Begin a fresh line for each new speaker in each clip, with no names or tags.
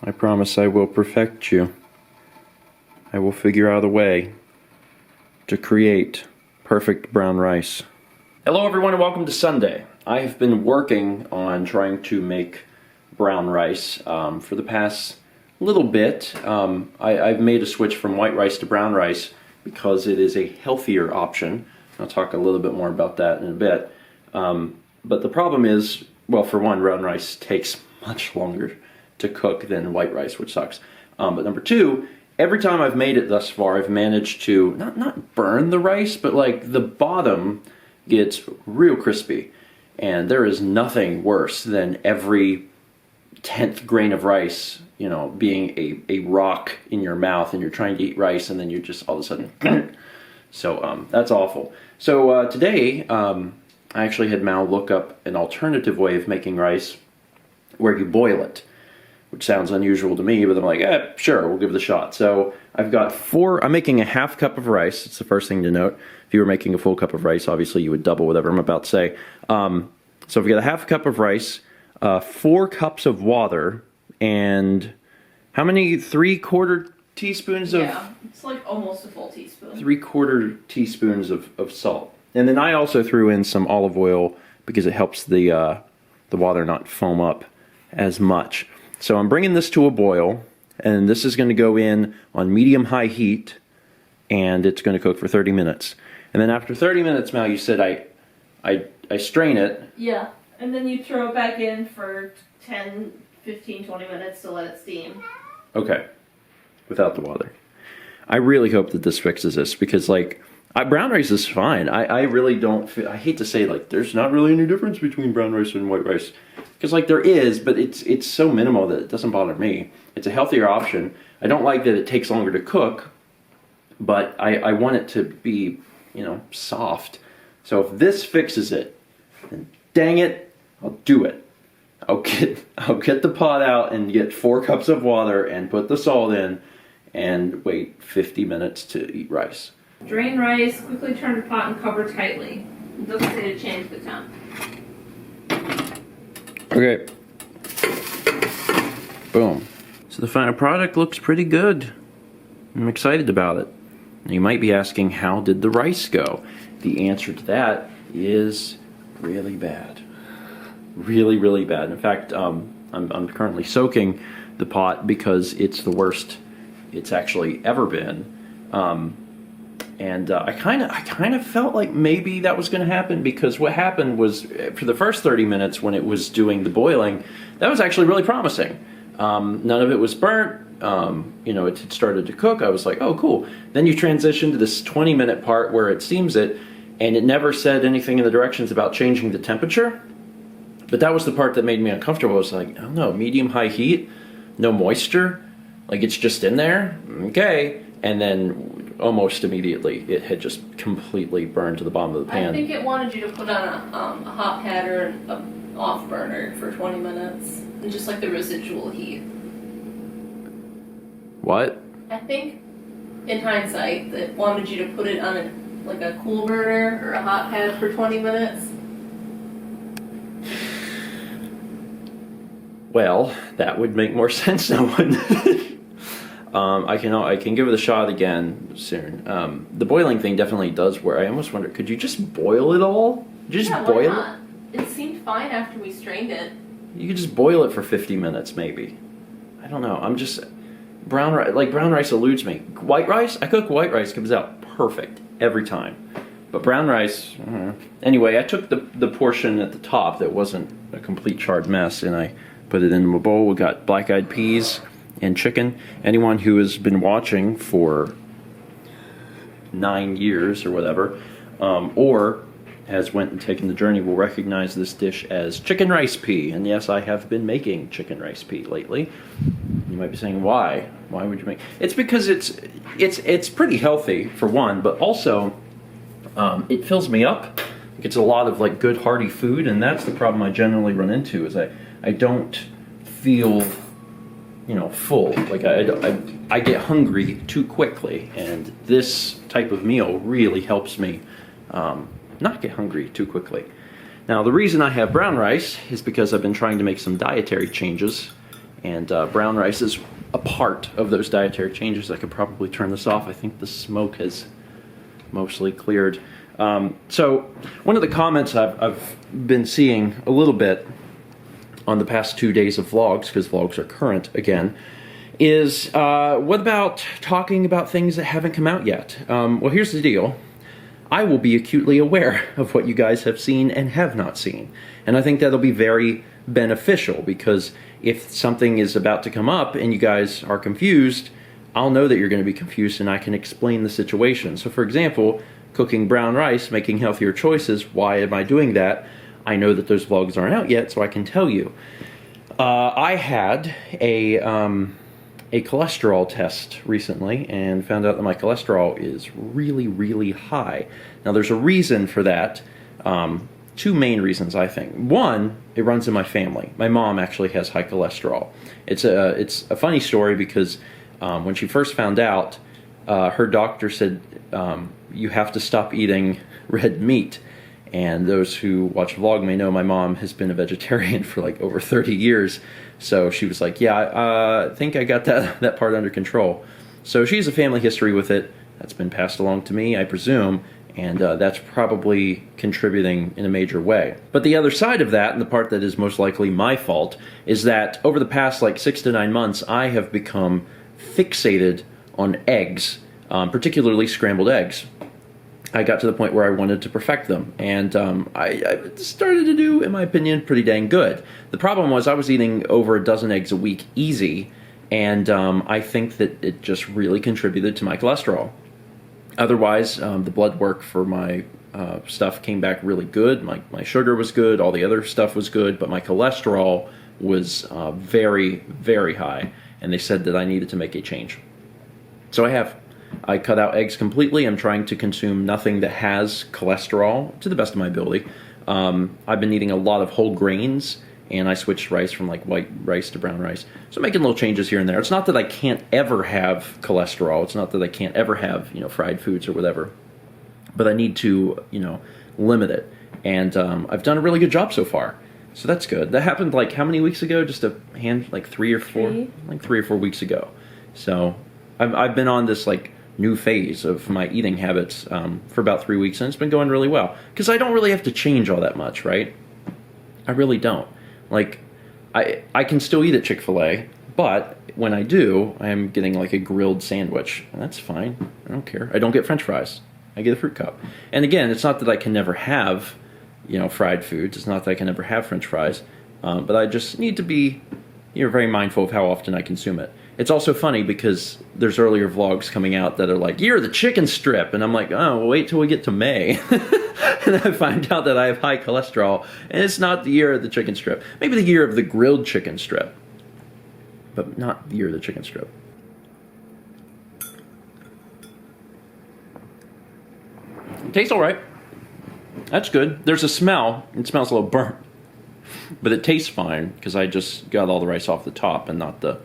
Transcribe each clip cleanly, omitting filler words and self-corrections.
I promise I will perfect you. I will figure out a way to create perfect brown rice. Hello everyone and welcome to Sunday. I have been working on trying to make brown rice for the past little bit. I've made a switch from white rice to brown rice because it is a healthier option. I'll talk a little bit more about that in a bit. But the problem is, well, for one, brown rice takes much longer to cook than white rice, which sucks. But number two, every time I've made it thus far, I've managed to not burn the rice, but like the bottom gets real crispy. And there is nothing worse than every 10th grain of rice, you know, being a rock in your mouth and you're trying to eat rice and then you just all of a sudden, so that's awful. So today, I actually had Mal look up an alternative way of making rice where you boil it, which sounds unusual to me, but I'm like, sure, we'll give it a shot. So I've got I'm making a half cup of rice. It's the first thing to note. If you were making a full cup of rice, obviously you would double whatever I'm about to say. So we've got a half cup of rice, 4 cups of water, and how many? 3/4 teaspoons of...
Yeah, it's like almost a full teaspoon.
3/4 teaspoons of salt. And then I also threw in some olive oil because it helps the water not foam up as much. So I'm bringing this to a boil, and this is going to go in on medium-high heat, and it's going to cook for 30 minutes. And then after 30 minutes, Mal, you said I strain it.
Yeah, and then you throw it back in for 10, 15, 20 minutes to let it steam.
Okay, without the water. I really hope that this fixes this, because like, brown rice is fine. I really don't feel, I hate to say like there's not really any difference between brown rice and white rice. Because like there is, but it's so minimal that it doesn't bother me. It's a healthier option. I don't like that it takes longer to cook, but I want it to be, you know, soft. So if this fixes it, then dang it, I'll do it. I'll get the pot out and get 4 cups of water and put the salt in and wait 50 minutes to eat rice.
Drain rice, quickly turn the pot and cover tightly. It doesn't say to change the temp.
Okay. Boom. So the final product looks pretty good. I'm excited about it. You might be asking, how did the rice go? The answer to that is really bad. Really, really bad. In fact, I'm currently soaking the pot because it's the worst it's actually ever been. And I kind of felt like maybe that was going to happen, because what happened was for the first 30 minutes when it was doing the boiling, that was actually really promising. None of it was burnt. You know, it had started to cook. I was like, oh, cool. Then you transition to this 20-minute part where it steams it, and it never said anything in the directions about changing the temperature. But that was the part that made me uncomfortable. I was like, oh no, medium-high heat, no moisture, like it's just in there, okay. And then almost immediately it had just completely burned to the bottom of the pan.
I think it wanted you to put on a hot pad or an off burner for 20 minutes, and just like the residual heat.
What?
I think, in hindsight, that wanted you to put it on like a cool burner or a hot pad for 20 minutes.
Well, that would make more sense now, wouldn't it? I can give it a shot again soon. The boiling thing definitely does work. I almost wonder, could you just boil it all? Just boil
it? It seemed fine after we strained it.
You could just boil it for 50 minutes, maybe. I don't know. I'm just brown rice eludes me. White rice, I cook white rice, comes out perfect every time. But brown rice, I don't know. Anyway, I took the portion at the top that wasn't a complete charred mess, and I put it in a bowl. We got black-eyed peas and chicken. Anyone who has been watching for 9 years or whatever, or has went and taken the journey, will recognize this dish as chicken rice pea. And yes, I have been making chicken rice pea lately. You might be saying, why? Why would you make? It's because it's pretty healthy for one, but also it fills me up. It's a lot of like good hearty food, and that's the problem I generally run into, is I don't feel, you know, full. Like I get hungry too quickly, and this type of meal really helps me not get hungry too quickly. Now, the reason I have brown rice is because I've been trying to make some dietary changes, And brown rice is a part of those dietary changes. I could probably turn this off. I think the smoke has mostly cleared. So one of the comments I've been seeing a little bit on the past 2 days of vlogs, because vlogs are current again, is what about talking about things that haven't come out yet? Well, here's the deal. I will be acutely aware of what you guys have seen and have not seen. And I think that'll be very beneficial, because if something is about to come up and you guys are confused, I'll know that you're going to be confused and I can explain the situation. So for example, cooking brown rice, making healthier choices, why am I doing that? I know that those vlogs aren't out yet, so I can tell you. I had a cholesterol test recently and found out that my cholesterol is really, really high. Now there's a reason for that. Two main reasons, I think. One, it runs in my family. My mom actually has high cholesterol. It's a funny story because when she first found out, her doctor said, you have to stop eating red meat. And those who watch the vlog may know my mom has been a vegetarian for like over 30 years. So she was like, yeah, I think I got that part under control. So she has a family history with it. That's been passed along to me, I presume. And that's probably contributing in a major way. But the other side of that, and the part that is most likely my fault, is that over the past like 6 to 9 months, I have become fixated on eggs, particularly scrambled eggs. I got to the point where I wanted to perfect them, and I started to do, in my opinion, pretty dang good. The problem was I was eating over a dozen eggs a week easy, and I think that it just really contributed to my cholesterol. Otherwise, the blood work for my stuff came back really good. My sugar was good, all the other stuff was good, but my cholesterol was very, very high, and they said that I needed to make a change. So I have. I cut out eggs completely. I'm trying to consume nothing that has cholesterol to the best of my ability. I've been eating a lot of whole grains, and I switched rice from like white rice to brown rice. So I'm making little changes here and there. It's not that I can't ever have cholesterol. It's not that I can't ever have, fried foods or whatever. But I need to, limit it. And I've done a really good job so far. So that's good. That happened like how many weeks ago? Just like 3 or 4? Like 3 or 4 weeks ago. So I've been on this like new phase of my eating habits for about 3 weeks, and it's been going really well. Because I don't really have to change all that much, right? I really don't. Like, I can still eat at Chick-fil-A, but when I do, I'm getting like a grilled sandwich, and that's fine. I don't care. I don't get French fries. I get a fruit cup. And again, it's not that I can never have, fried foods. It's not that I can never have French fries, but I just need to be, very mindful of how often I consume it. It's also funny because there's earlier vlogs coming out that are like, year of the chicken strip, and I'm like, oh, well, wait till we get to May. And I find out that I have high cholesterol, and it's not the year of the chicken strip. Maybe the year of the grilled chicken strip, but not the year of the chicken strip. It tastes all right. That's good. There's a smell. It smells a little burnt, but it tastes fine because I just got all the rice off the top and not the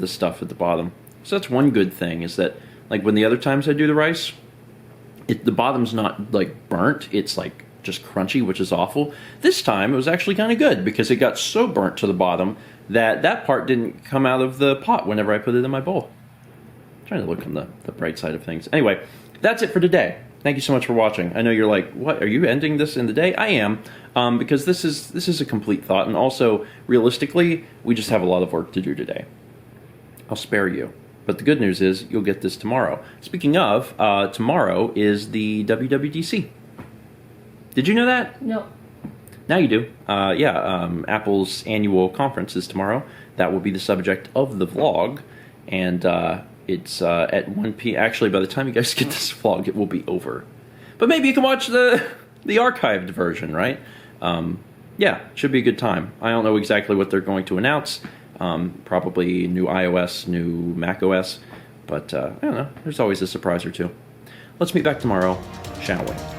stuff at the bottom. So that's one good thing, is that like when the other times I do the rice, the bottom's not like burnt, it's like just crunchy, which is awful. This time it was actually kind of good because it got so burnt to the bottom that part didn't come out of the pot whenever I put it in my bowl. I'm trying to look on the bright side of things. Anyway, that's it for today. Thank you so much for watching. I know you're like, what, are you ending this in the day? I am, because this is a complete thought, and also realistically, we just have a lot of work to do today. I'll spare you. But the good news is you'll get this tomorrow. Speaking of, tomorrow is the WWDC. Did you know that?
No.
Now you do. Apple's annual conference is tomorrow. That will be the subject of the vlog. And it's at 1 p.m. Actually, by the time you guys get this vlog, it will be over. But maybe you can watch the archived version, right? Should be a good time. I don't know exactly what they're going to announce. Probably new iOS, new macOS, but I don't know. There's always a surprise or two. Let's meet back tomorrow, shall we?